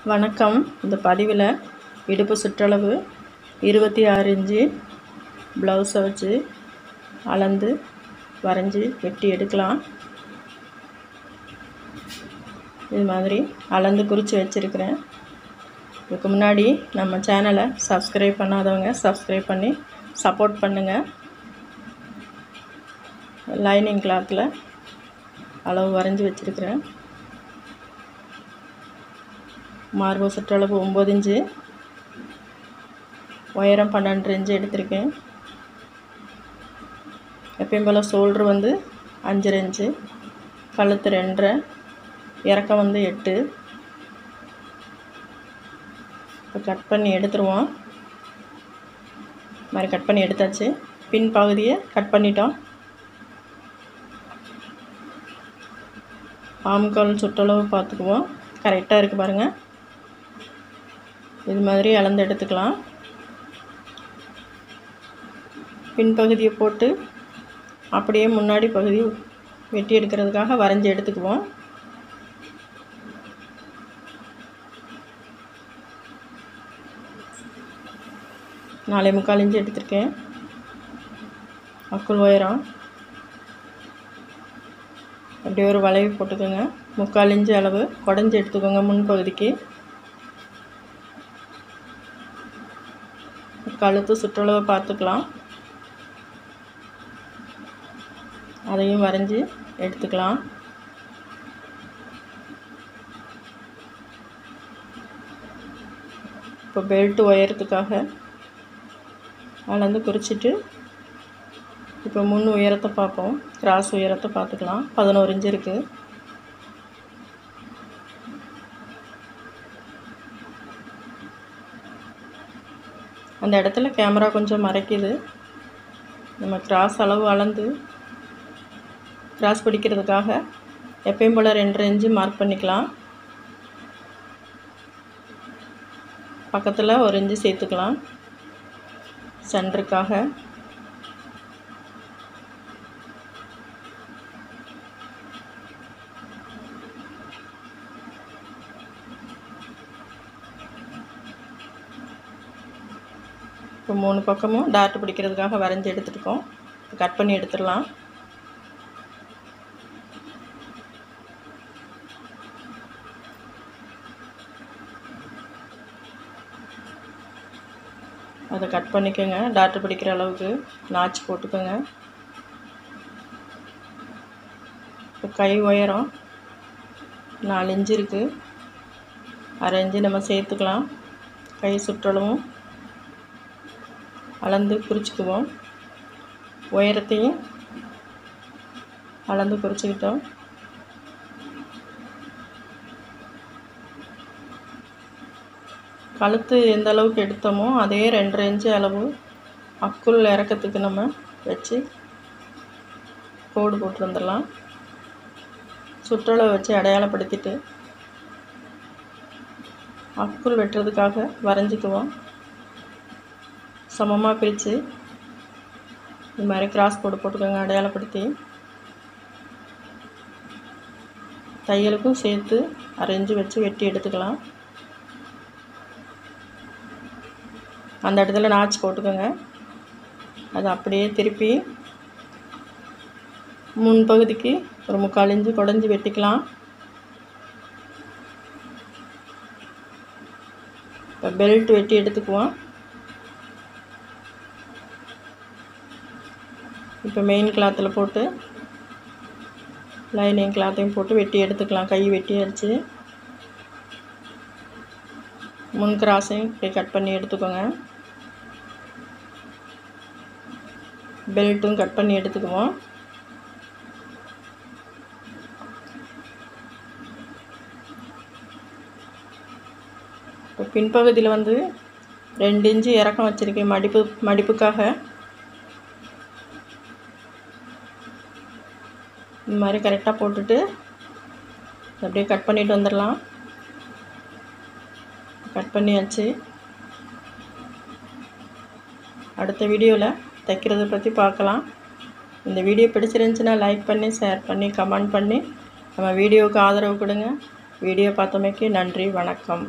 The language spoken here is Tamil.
வணக்கம். இந்த பதிவில் இடுப்பு சுற்றளவு 26 இன்ச்சு ப்ளவுஸை வச்சு அளந்து வரைஞ்சி வெட்டி எடுக்கலாம். இது மாதிரி அளந்து குறித்து வச்சுருக்கிறேன். இதுக்கு முன்னாடி நம்ம சேனலை சப்ஸ்கிரைப் பண்ணாதவங்க சப்ஸ்கிரைப் பண்ணி சப்போர்ட் பண்ணுங்கள். லைனிங் கிளாத்தில் அளவு வரைஞ்சி வச்சுருக்கிறேன். மார்பு சுற்றளவு 9 இன்ச்சு, உயரம் 12 இன்ச்சு எடுத்திருக்கேன். எப்பயும் போல் ஷோல்ட்ரு 5 இன்ச்சு, கழுத்து 2.5, இறக்கம் 8. இப்போ கட் பண்ணி எடுத்துருவோம். இது மாதிரி கட் பண்ணி எடுத்தாச்சு. பின் பகுதியை கட் பண்ணிட்டோம். ஆம்கால் சுற்றளவு பார்த்துக்குவோம். கரெக்டாக இருக்குது பாருங்கள். இது மாதிரி அளந்து எடுத்துக்கலாம். பின்பகுதியை போட்டு அப்படியே முன்னாடி பகுதி வெட்டி எடுக்கிறதுக்காக வரைஞ்சி எடுத்துக்குவோம். நாலே 3/4 இன்ச்சு எடுத்திருக்கேன். அக்குள் உயரம் அப்படியே ஒரு வளைவு போட்டுக்கோங்க. 3/4 இன்ச்சு அளவு குடஞ்சி எடுத்துக்கோங்க. முன்பகுதிக்கு கழுத்து சுற்றளவை பார்த்துக்கலாம். அதையும் வரைஞ்சி எடுத்துக்கலாம். இப்போ பெல்ட் உயரத்துக்காக அளந்து குறிச்சிட்டு இப்போ முன் உயரத்தை பார்ப்போம். கிராஸ் உயரத்தை பார்த்துக்கலாம். 11 இன்ச்சு இருக்குது. அந்த இடத்துல கேமரா கொஞ்சம் மறைக்குது. நம்ம கிராஸ் அளவு அளந்து கிராஸ் பிடிக்கிறதுக்காக எப்பயும் போல் 2.5 இன்ச்சு மார்க் பண்ணிக்கலாம். பக்கத்தில் 1 இன்ச்சு சேர்த்துக்கலாம் சென்டருக்காக. இப்போ 3 பக்கமும் டாட் பிடிக்கிறதுக்காக வரைஞ்சி எடுத்துகிட்டுருக்கோம். கட் பண்ணி எடுத்துடலாம். அதை கட் பண்ணிக்கோங்க. டாட் பிடிக்கிற அளவுக்கு நாச்சு போட்டுக்கோங்க. இப்போ கை உயரம் 4 இன்ச்சு இருக்குது. 1/2 இன்ச்சு நம்ம சேர்த்துக்கலாம். கை சுற்றளவும் அளந்து குறிச்சிக்குவோம். உயரத்தையும் அளந்து குறிச்சிக்கிட்டோம். கழுத்து எந்த அளவுக்கு எடுத்தோமோ அதே 2.5 இன்ச்சு அளவு அக்குள் இறக்கத்துக்கு நம்ம வச்சு கோடு போட்டு வந்துடலாம். சுற்றளவை வச்சு அடையாளப்படுத்திட்டு அக்குள் வெட்டுறதுக்காக வரைஞ்சிக்குவோம். சமமாக பிரித்து இது மாதிரி கிராஸ் கோடு போட்டுக்கோங்க. அடையாளப்படுத்தி தையலுக்கும் சேர்த்து 1/2 இன்ச்சு வச்சு வெட்டி எடுத்துக்கலாம். அந்த இடத்துல நாச்சு போட்டுக்கோங்க. அது அப்படியே திருப்பி முன்பகுதிக்கு ஒரு 3/4 இன்ச்சு குடஞ்சி வெட்டிக்கலாம். இப்போ பெல்ட் வெட்டி எடுத்துக்குவோம். இப்போ மெயின் கிளாத்தில் போட்டு லைனிங் கிளாத்தையும் போட்டு வெட்டி எடுத்துக்கலாம். கை வெட்டியாச்சு. முன் கிராஸையும் இப்படி கட் பண்ணி எடுத்துக்கோங்க. பெல்ட்டும் கட் பண்ணி எடுத்துக்குவோம். இப்போ பின்பகுதியில் 2 இன்ச்சு இறக்கம் வச்சுருக்கேன். மடிப்புக்காக இந்த மாதிரி கரெக்டாக போட்டுட்டு அப்படியே கட் பண்ணிட்டு வந்துடலாம். கட் பண்ணியாச்சு. அடுத்த வீடியோவில் தைக்கிறத பற்றி பார்க்கலாம். இந்த வீடியோ பிடிச்சிருந்துச்சுன்னா லைக் பண்ணி ஷேர் பண்ணி கமெண்ட் பண்ணி நம்ம வீடியோவுக்கு ஆதரவு கொடுங்க. வீடியோ பார்த்தமைக்கு நன்றி. வணக்கம்.